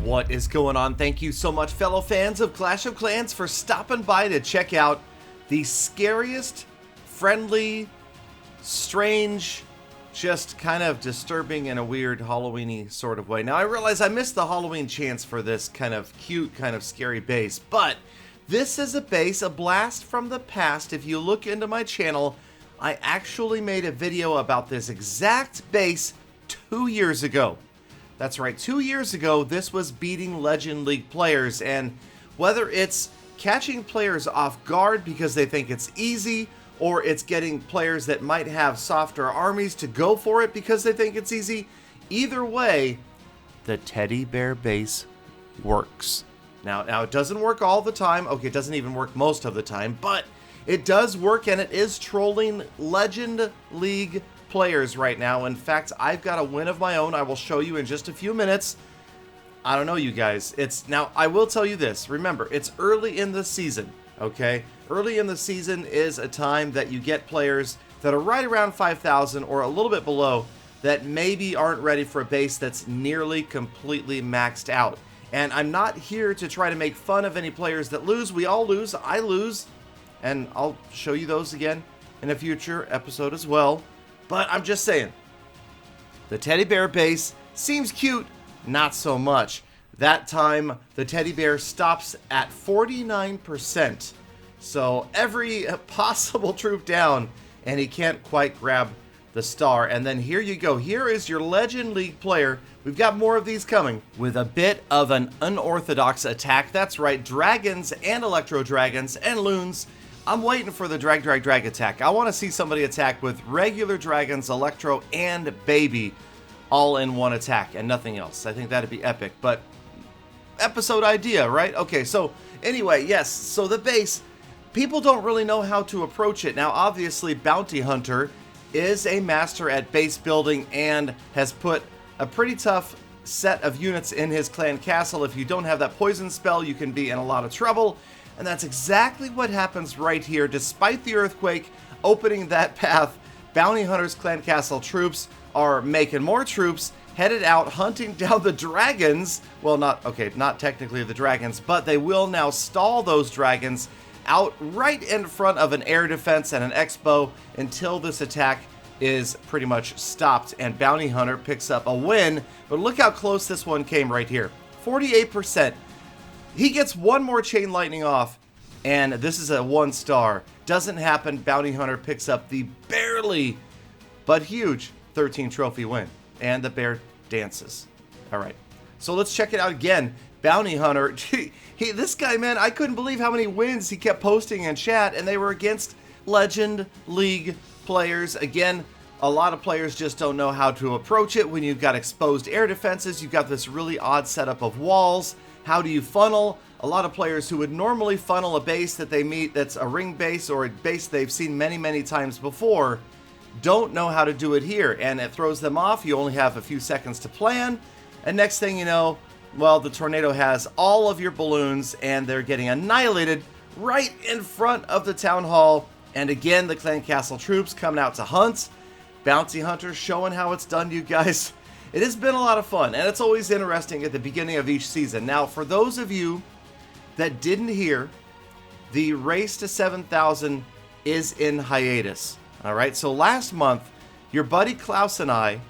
What is going on? Thank you so much, fellow fans of Clash of Clans, for stopping by to check out the scariest, friendly, strange, just kind of disturbing in a weird Halloween-y sort of way. Now, I realize I missed the Halloween chance for this kind of cute, kind of scary base, but this is a base, a blast from the past. If you look into my channel, I actually made a video about this exact base 2 years ago. That's right, 2 years ago, this was beating Legend League players, and whether it's catching players off guard because they think it's easy, or it's getting players that might have softer armies to go for it because they think it's easy, either way, the teddy bear base works. Now it doesn't work all the time. Okay, it doesn't even work most of the time, but it does work, and it is trolling Legend League players right now. In fact, I've got a win of my own. I will show you in just a few minutes. I don't know, you guys. Now, I will tell you this. Remember, it's early in the season, okay? Early in the season is a time that you get players that are right around 5,000 or a little bit below that maybe aren't ready for a base that's nearly completely maxed out. And I'm not here to try to make fun of any players that lose. We all lose. I lose. And I'll show you those again in a future episode as well. But I'm just saying, the teddy bear base seems cute, not so much. That time, the teddy bear stops at 49%. So every possible troop down, and he can't quite grab the star. And then here you go. Here is your Legend League player. We've got more of these coming with a bit of an unorthodox attack. That's right, dragons and electro dragons and loons. I'm waiting for the drag attack. I want to see somebody attack with regular dragons, electro, and baby all in one attack and nothing else. I think that'd be epic, but episode idea, right? Okay, so anyway, yes, so the base, people don't really know how to approach it. Now, obviously, Bounty Hunter is a master at base building and has put a pretty tough set of units in his clan castle. If you don't have that poison spell, you can be in a lot of trouble. And that's exactly what happens right here. Despite the earthquake opening that path, Bounty Hunter's clan castle troops are making more troops, headed out hunting down the dragons. Well, not technically the dragons, but they will now stall those dragons out right in front of an air defense and an expo until this attack is pretty much stopped and Bounty Hunter picks up a win. But look how close this one came right here. 48%. He gets one more chain lightning off, and this is a 1-star. Doesn't happen. Bounty Hunter picks up the barely but huge 13 trophy win, and the bear dances. All right, so let's check it out again. Bounty Hunter, this guy, man, I couldn't believe how many wins he kept posting in chat, and they were against Legend League players. Again, a lot of players just don't know how to approach it. When you've got exposed air defenses, you've got this really odd setup of walls. How do you funnel? A lot of players who would normally funnel a base that they meet that's a ring base or a base they've seen many times before don't know how to do it here, and it throws them off. You only have a few seconds to plan, and next thing you know, well, the tornado has all of your balloons and they're getting annihilated right in front of the town hall. And again, the clan castle troops coming out to hunt. Bounty Hunter showing how it's done, you guys. It has been a lot of fun, and it's always interesting at the beginning of each season. Now, for those of you that didn't hear, the race to 7,000 is in hiatus. All right, so last month, your buddy Klaus and I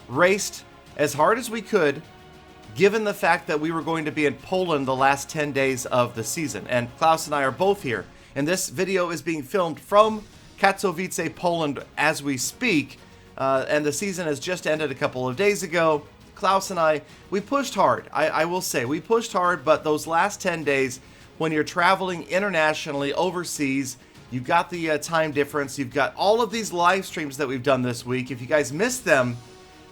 raced as hard as we could, given the fact that we were going to be in Poland the last 10 days of the season. And Klaus and I are both here. And this video is being filmed from Katowice, Poland, as we speak. And the season has just ended a couple of days ago. Klaus and I, we pushed hard. I will say, we pushed hard, but those last 10 days, when you're traveling internationally, overseas, you've got the time difference, you've got all of these live streams that we've done this week. If you guys missed them,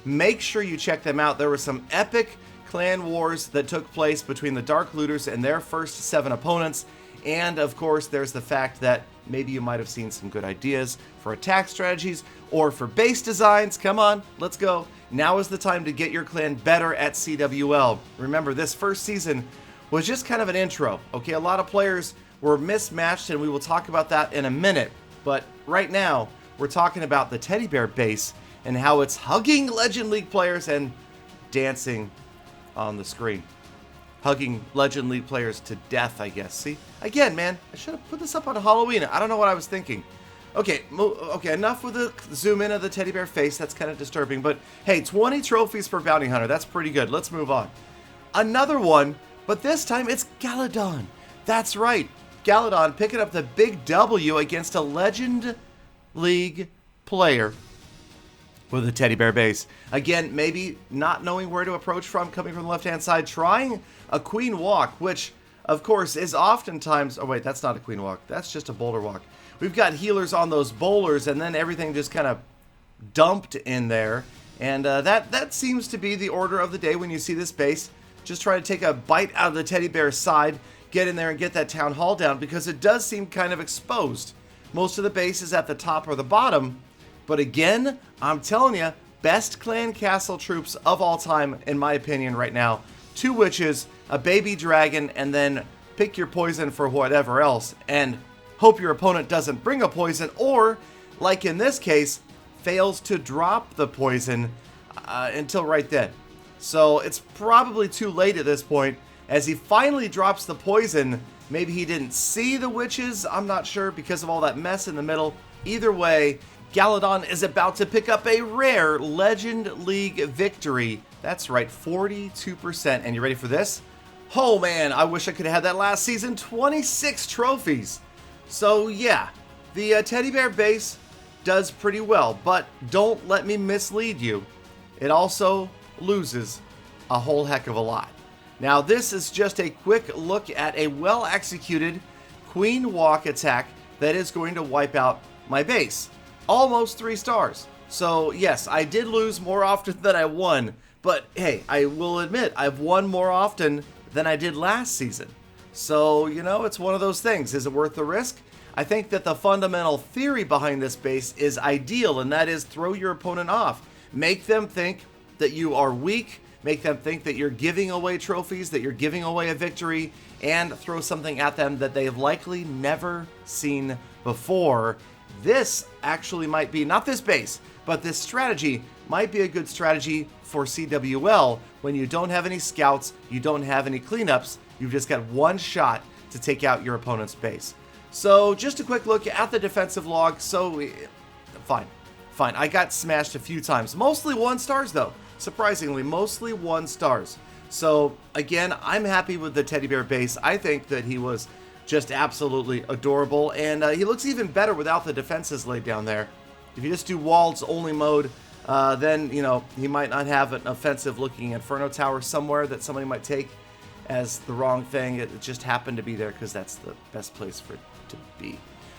make sure you check them out. There were some epic clan wars that took place between the Dark Looters and their first 7 opponents. And of course, there's the fact that maybe you might have seen some good ideas for attack strategies or for base designs. Come on, let's go. Now is the time to get your clan better at CWL. Remember, this first season was just kind of an intro, okay? A lot of players were mismatched, and we will talk about that in a minute. But right now, we're talking about the teddy bear base and how it's hugging Legend League players and dancing on the screen. hugging Legend League players to death, I guess. See? Again, man, I should have put this up on Halloween. I don't know what I was thinking. Okay, enough with the zoom in of the teddy bear face. That's kind of disturbing. But hey, 20 trophies for Bounty Hunter. That's pretty good. Let's move on. Another one, but this time it's Galadon. That's right. Galadon picking up the big W against a Legend League player with a teddy bear base. Again, maybe not knowing where to approach from, coming from the left-hand side, trying a queen walk, which, of course, is oftentimes... Oh, wait, that's not a queen walk. That's just a boulder walk. We've got healers on those bowlers, and then everything just kind of dumped in there. And that seems to be the order of the day when you see this base. Just try to take a bite out of the teddy bear's side, get in there and get that town hall down, because it does seem kind of exposed. Most of the base is at the top or the bottom. But again, I'm telling you, best clan castle troops of all time, in my opinion, right now. 2 witches, a baby dragon, and then pick your poison for whatever else. And hope your opponent doesn't bring a poison, or, like in this case, fails to drop the poison until right then. So it's probably too late at this point. As he finally drops the poison, maybe he didn't see the witches, I'm not sure, because of all that mess in the middle. Either way, Galadon is about to pick up a rare Legend League victory. That's right, 42%. And you ready for this? Oh man, I wish I could have had that last season. 26 trophies. So yeah, the teddy bear base does pretty well, but don't let me mislead you. It also loses a whole heck of a lot. Now this is just a quick look at a well-executed queen walk attack that is going to wipe out my base. Almost 3 stars. So yes, I did lose more often than I won, but hey, I will admit I've won more often than I did last season. So, you know, it's one of those things. Is it worth the risk? I think that the fundamental theory behind this base is ideal, and that is throw your opponent off. Make them think that you are weak, make them think that you're giving away trophies, that you're giving away a victory, and throw something at them that they've likely never seen before. This actually might be, not this base, but this strategy might be a good strategy for CWL when you don't have any scouts, you don't have any cleanups, you've just got one shot to take out your opponent's base. So just a quick look at the defensive log. So fine. I got smashed a few times, mostly 1 stars though. Surprisingly, mostly 1 stars. So again, I'm happy with the teddy bear base. I think that he was just absolutely adorable, and he looks even better without the defenses laid down there. If you just do walls only mode, then, you know, he might not have an offensive looking Inferno Tower somewhere that somebody might take as the wrong thing. It just happened to be there because that's the best place for it to be.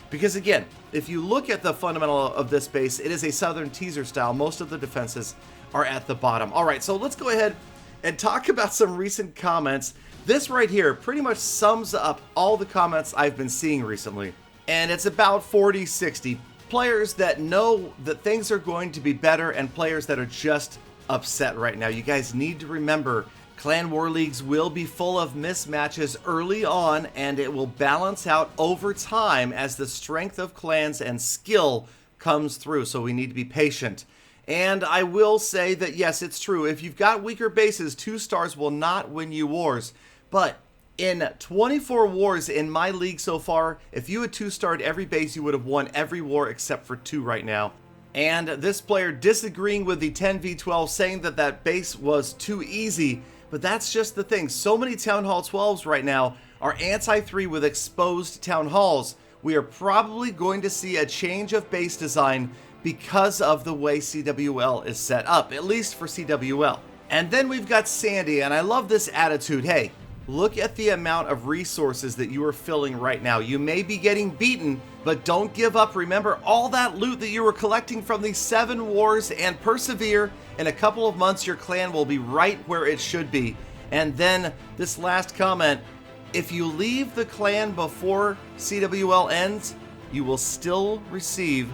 Because again, if you look at the fundamental of this base, it is a Southern teaser style. Most of the defenses are at the bottom. All right, so let's go ahead and talk about some recent comments. This right here pretty much sums up all the comments I've been seeing recently. And it's about 40, 60 players that know that things are going to be better and players that are just upset right now. You guys need to remember, Clan War Leagues will be full of mismatches early on, and it will balance out over time as the strength of clans and skill comes through. So we need to be patient. And I will say that yes, it's true. If you've got weaker bases, 2 stars will not win you wars. But in 24 wars in my league so far, if you had 2-starred every base, you would have won every war except for 2 right now. And this player disagreeing with the 10v12, saying that that base was too easy. But that's just the thing. So many Town Hall 12s right now are anti-3 with exposed Town Halls. We are probably going to see a change of base design because of the way CWL is set up, at least for CWL. And then we've got Sandy, and I love this attitude. Hey, look at the amount of resources that you are filling right now. You may be getting beaten, but don't give up. Remember all that loot that you were collecting from these 7 wars, and persevere. In a couple of months, your clan will be right where it should be. And then this last comment, if you leave the clan before CWL ends, you will still receive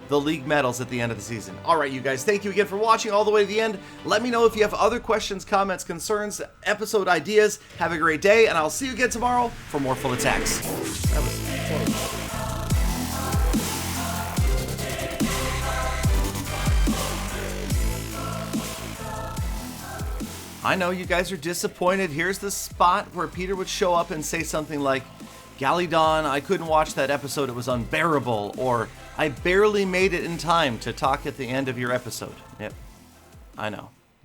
the league medals at the end of the season. All right, you guys, thank you again for watching all the way to the end. Let me know if you have other questions, comments, concerns, episode ideas. Have a great day, and I'll see you again tomorrow for more Full Attacks. That was close. I know you guys are disappointed. Here's the spot where Peter would show up and say something like, Galadon, I couldn't watch that episode, it was unbearable, or I barely made it in time to talk at the end of your episode. Yep, I know.